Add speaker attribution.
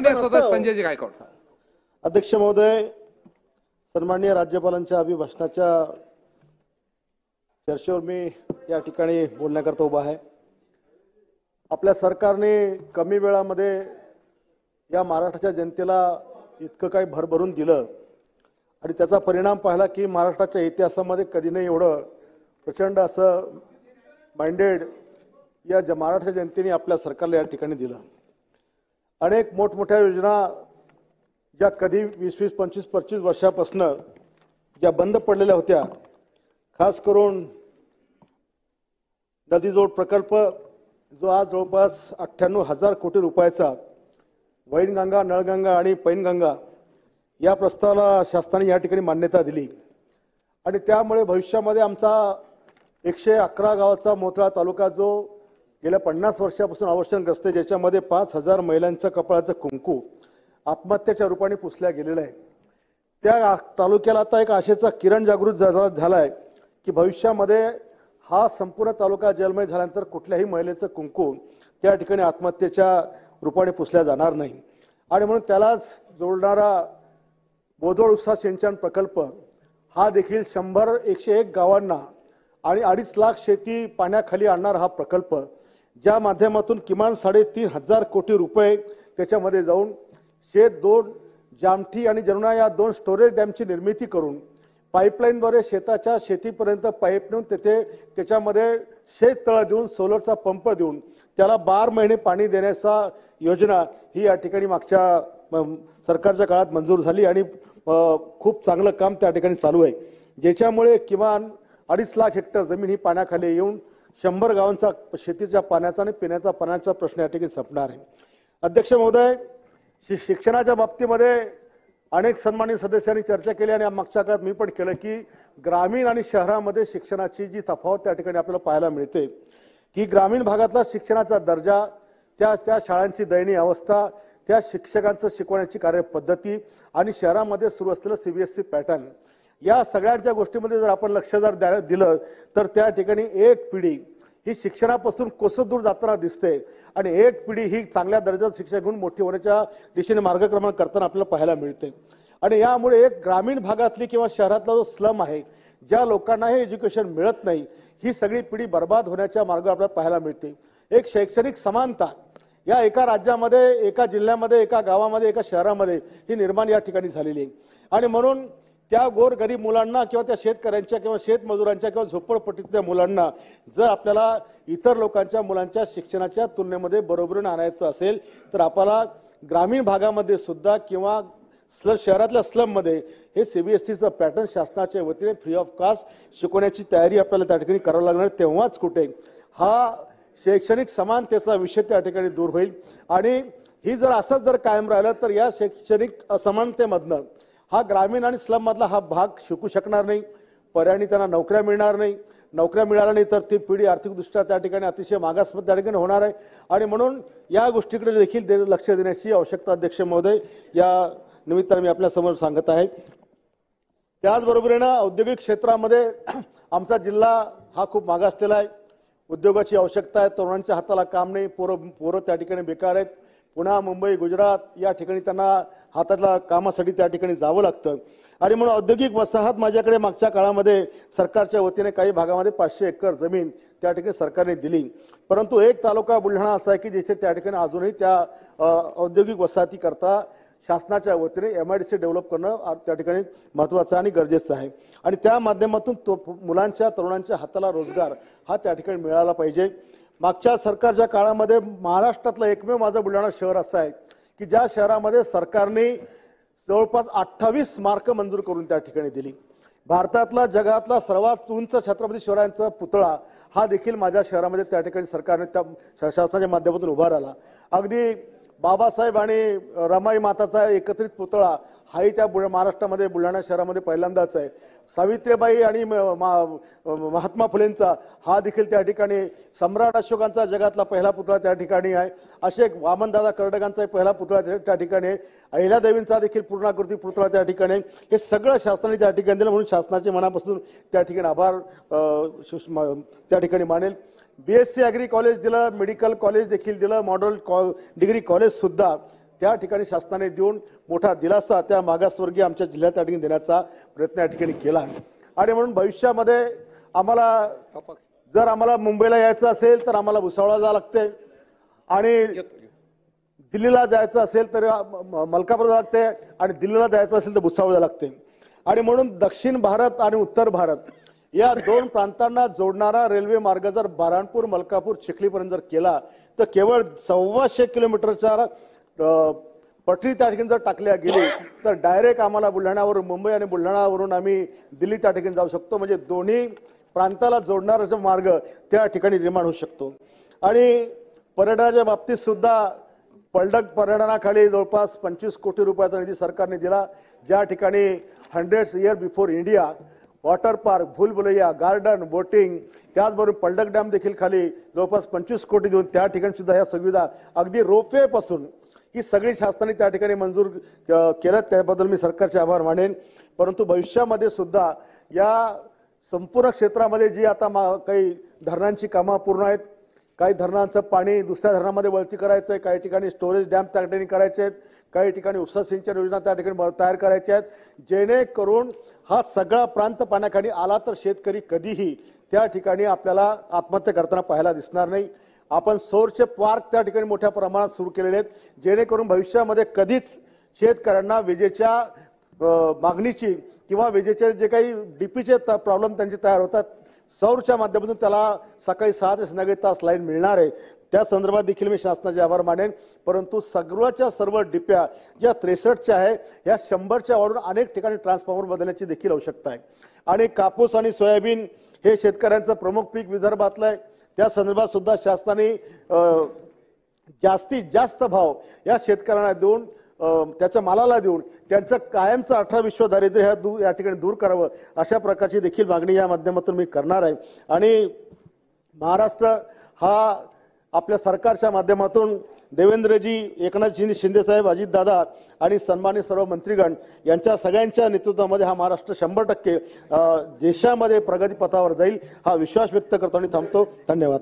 Speaker 1: राज्यसभेचे सदस्य संजयजी गायकवाड.
Speaker 2: अध्यक्ष महोदय, सन्माननीय राज्यपालांच्या अभिभाषणाच्या चर्चेवर मी या ठिकाणी बोलण्याकरता उभा आहे. आपल्या सरकारने कमी वेळामध्ये या महाराष्ट्राच्या जनतेला इतकं काही भरभरून दिलं आणि त्याचा परिणाम पाहिला की महाराष्ट्राच्या इतिहासामध्ये कधी नाही एवढं प्रचंड असं माइंडेड या महाराष्ट्राच्या जनतेने आपल्या सरकारला या ठिकाणी दिलं. अनेक मोठमोठ्या योजना ज्या कधी 20-20, 25-25 वर्षापासून ज्या बंद पडलेल्या होत्या, खास करून नदीजोड प्रकल्प जो आज जवळपास 98,000 कोटी रुपयाचा वैनगंगा, नळगंगा आणि पैनगंगा या प्रस्तावाला शासनाने या ठिकाणी मान्यता दिली आणि त्यामुळे भविष्यामध्ये आमचा 111 गावाचा मोताळा तालुका जो गेल्या 50 वर्षापासून अवर्षणग्रस्त आहे, ज्याच्यामध्ये 5,000 महिलांच्या कपाळाचं कुंकू आत्महत्येच्या रूपाने पुसल्या गेलेलं आहे, त्या तालुक्याला आता एक आशेचा किरण जागृत झालाय की भविष्यामध्ये हा संपूर्ण तालुका जलमय झाल्यानंतर कुठल्याही महिलेचं कुंकू त्या ठिकाणी आत्महत्येच्या रूपाने पुसल्या जाणार नाही. आणि म्हणून त्यालाच जोडणारा बोदोड उपसा सिंचन प्रकल्प हा देखील 101 गावांना आणि 2.5 लाख शेती पाण्याखाली आणणारा हा प्रकल्प, ज्या माध्यमातून किमान 3,500 कोटी रुपये त्याच्यामध्ये जाऊन शेत 2 जामठी आणि जमुना या 2 स्टोरेज डॅमची निर्मिती करून पाईपलाईनद्वारे शेताच्या शेतीपर्यंत पाईप नेऊन त्याच्यामध्ये शेततळं देऊन सोलरचा पंप देऊन त्याला 12 महिने पाणी देण्याचा योजना ही या ठिकाणी मागच्या सरकारच्या काळात मंजूर झाली आणि खूप चांगलं काम त्या ठिकाणी चालू आहे, ज्याच्यामुळे किमान 2.5 लाख हेक्टर जमीन ही पाण्याखाली येऊन 100 गावांचा शेतीच्या पाण्याचा आणि पिण्याचा पाण्याचा प्रश्न या ठिकाणी संपणार आहे. अध्यक्ष महोदय, शिक्षणाच्या बाबतीमध्ये अनेक सन्माननीय सदस्यांनी चर्चा केली आणि मागच्या काळात मी पण केलं की ग्रामीण आणि शहरामध्ये शिक्षणाची जी तफावत त्या ठिकाणी आपल्याला पाहायला मिळते की ग्रामीण भागातला शिक्षणाचा दर्जा, त्या शाळांची दयनीय अवस्था, त्या शिक्षकांचं शिकवण्याची कार्यपद्धती आणि शहरामध्ये सुरू असलेलं CBSE पॅटर्न, या सगळ्यांच्या गोष्टीमध्ये जर आपण लक्ष दिलं तर त्या ठिकाणी एक पिढी ही शिक्षणापासून कोसत दूर जाताना दिसते आणि एक पिढी ही चांगल्या दर्जाचं शिक्षण घेऊन मोठी होण्याच्या दिशेने मार्गक्रमण करताना आपल्याला पाहायला मिळते. आणि यामुळे एक ग्रामीण भागातली किंवा शहरातला जो स्लम आहे, ज्या लोकांना हे एज्युकेशन मिळत नाही, ही सगळी पिढी बर्बाद होण्याच्या मार्गावर आपल्याला पाहायला मिळते. एक शैक्षणिक समानता या एका राज्यामध्ये, एका जिल्ह्यामध्ये, एका गावामध्ये, एका शहरामध्ये ही निर्माण या ठिकाणी झालेली आहे. आणि म्हणून त्या गोरगरीब मुलांना किंवा त्या शेतकऱ्यांच्या किंवा शेतमजुरांच्या किंवा झोपडपट्टीतल्या मुलांना जर आपल्याला इतर लोकांच्या मुलांच्या शिक्षणाच्या तुलनेमध्ये बरोबरीने आणायचं असेल तर आपल्याला ग्रामीण भागामध्ये सुद्धा किंवा शहरातल्या स्लममध्ये हे CBSEचं पॅटर्न शासनाच्या वतीने फ्री ऑफ कास्ट शिकवण्याची तयारी आपल्याला त्या ठिकाणी करावं लागणार. तेव्हाच कुठे हा शैक्षणिक समानतेचा विषय त्या ठिकाणी दूर होईल. आणि ही जर असंच जर कायम राहिलं तर या शैक्षणिक असमानतेमधनं हा ग्रामीण आणि स्लम मधला हा भाग शिकू शकणार नाही, पर्यायाने त्यांना नोकऱ्या मिळणार नाही, नोकऱ्या मिळाल्या नाही तर ती पिढी आर्थिकदृष्ट्या त्या ठिकाणी अतिशय मागास त्या ठिकाणी होणार आहे. आणि म्हणून या गोष्टीकडे देखील लक्ष देण्याची आवश्यकता अध्यक्ष महोदय या निमित्ताने मी आपल्या समोर सांगत आहे. त्याचबरोबरीनं औद्योगिक क्षेत्रामध्ये आमचा जिल्हा हा खूप मागासलेला आहे. उद्योगाची आवश्यकता आहे, तरुणांच्या हाताला काम नाही, पोरं त्या ठिकाणी बेकार आहेत. पुणे, मुंबई, गुजरात या ठिकाणी त्यांना हातातल्या कामासाठी त्या ठिकाणी जावं लागतं. आणि म्हणून औद्योगिक वसाहत माझ्याकडे मागच्या काळामध्ये सरकारच्या वतीने काही भागामध्ये 500 एकर जमीन त्या ठिकाणी सरकारने दिली. परंतु एक तालुका बुलढाणा असा आहे की जिथे त्या ठिकाणी अजूनही त्या औद्योगिक वसाहती करता शासनाच्या वतीने MIDC डेव्हलप करणं त्या ठिकाणी महत्त्वाचं आणि गरजेचं आहे. आणि त्या माध्यमातून मुलांच्या तरुणांच्या हाताला रोजगार हा त्या ठिकाणी मिळाला पाहिजे. मागच्या सरकारच्या काळामध्ये महाराष्ट्रातलं एकमेव माझं बुलढाणा शहर असं आहे की ज्या शहरामध्ये सरकारने जवळपास 28 स्मारकं मंजूर करून त्या ठिकाणी दिली. भारतातला जगातला सर्वात उंच छत्रपती शिवरायांचा पुतळा हा देखील माझ्या शहरामध्ये त्या ठिकाणी सरकारने त्या शासनाच्या माध्यमातून उभा राहिला. अगदी बाबासाहेब आणि रमाई माताचा एकत्रित पुतळा हाही त्या महाराष्ट्रामध्ये बुलढाणा शहरामध्ये पहिल्यांदाच आहे. सावित्रीबाई आणि महात्मा फुलेंचा हा देखील त्या ठिकाणी, सम्राट अशोकांचा जगातला पहिला पुतळा त्या ठिकाणी आहे. असे वामनदादा कर्डकांचा पहिला पुतळा त्या ठिकाणी आहे. अहिल्यादेवींचा देखील पूर्णाकृती पुतळा त्या ठिकाणी. हे सगळं शासनाने त्या ठिकाणी दिलं, म्हणून शासनाचे मनापासून त्या ठिकाणी आभार त्या ठिकाणी मानेल. BSc ॲग्री कॉलेज दिलं, मेडिकल कॉलेज देखील दिलं, मॉडेल डिग्री कॉलेज सुद्धा त्या ठिकाणी शासनाने देऊन मोठा दिलासा त्या मागासवर्गीय आमच्या जिल्ह्यात त्या ठिकाणी देण्याचा प्रयत्न या ठिकाणी केला. आणि म्हणून भविष्यामध्ये जर आम्हाला मुंबईला यायचं असेल तर आम्हाला भुसावळला जावं लागते, आणि दिल्लीला जायचं असेल तर मलकापूर जावं लागते, आणि दिल्लीला जायचं असेल तर भुसावळ जावं लागते. आणि म्हणून दक्षिण भारत आणि उत्तर भारत या दोन प्रांतांना जोडणारा रेल्वे मार्ग जर बाराणपूर, मलकापूर, चिखलीपर्यंत जर केला तर केवळ 125 किलोमीटरच्या पटरी त्या ठिकाणी जर टाकल्या गेली तर डायरेक्ट आम्हाला बुलढाण्यावरून मुंबई आणि बुलढाणावरून आम्ही दिल्ली त्या ठिकाणी जाऊ शकतो. म्हणजे दोन्ही प्रांताला जोडणारा मार्ग त्या ठिकाणी निर्माण होऊ शकतो. आणि पर्यटनाच्या बाबतीत सुद्धा पलडक पर्यटनाखाली जवळपास 25 कोटी रुपयाचा निधी सरकारने दिला, ज्या ठिकाणी 100 year before India water park, भूलभुलैया, गार्डन, बोटिंग, त्याचबरोबर पलडक डॅम देखील खाली जवळपास 25 कोटी देऊन त्या ठिकाणी सुद्धा ह्या सुविधा अगदी रोपवे पासून ही सगळी शासनाने त्या ठिकाणी मंजूर केलं, त्याबद्दल मी सरकारचे आभार मानेन. परंतु भविष्यामध्ये सुद्धा या संपूर्ण क्षेत्रामध्ये जी आता काही धरणांची कामं पूर्ण आहेत, काही धरणांचं पाणी दुसऱ्या धरणामध्ये वळती करायचं आहे, काही ठिकाणी स्टोरेज डॅम त्या ठिकाणी करायचे आहेत, काही ठिकाणी उपसा सिंचन योजना त्या ठिकाणी तयार करायच्या आहेत, जेणेकरून हा सगळा प्रांत पाण्याखाली आला तर शेतकरी कधीही त्या ठिकाणी आपल्याला आत्महत्या करताना पाहायला दिसणार नाही. आपण सौरचे पार्क त्या ठिकाणी मोठ्या प्रमाणात सुरू केलेले आहेत, जेणेकरून भविष्यामध्ये कधीच शेतकऱ्यांना विजेच्या मागणीची किंवा विजेचे जे काही डीपीचे प्रॉब्लेम त्यांचे तयार होतात, सौरच्या माध्यमातून त्याला सकाळी 6 ते संध्याकाळी तास लाईन मिळणार आहे. त्या संदर्भात देखील मी शासनाचे आभार मानेन. परंतु सगळ्याच्या सर्व डिप्या ज्या 63च्या आहे या 100च्या वाढून अनेक ठिकाणी ट्रान्सफॉर्मर बदलण्याची देखील आवश्यकता आहे. आणि कापूस आणि सोयाबीन हे शेतकऱ्यांचं प्रमुख पीक विदर्भातलं आहे, त्या संदर्भात सुद्धा शासनाने जास्तीत जास्त भाव या शेतकऱ्यांना देऊन त्याच्या मालाला देऊन त्यांचं कायमचं 18 विश्व दारिद्र्य या ठिकाणी दूर करावं, अशा प्रकारची देखील मागणी या माध्यमातून मी करणार आहे. आणि महाराष्ट्र हा आपल्या सरकारच्या माध्यमातून देवेंद्रजी, एकनाथजी शिंदे साहेब, अजितदादा आणि सन्मानित सर्व मंत्रीगण यांच्या सगळ्यांच्या नेतृत्वामध्ये हा महाराष्ट्र 100% देशामध्ये प्रगतीपथावर जाईल हा विश्वास व्यक्त करतो आणि थांबतो. धन्यवाद.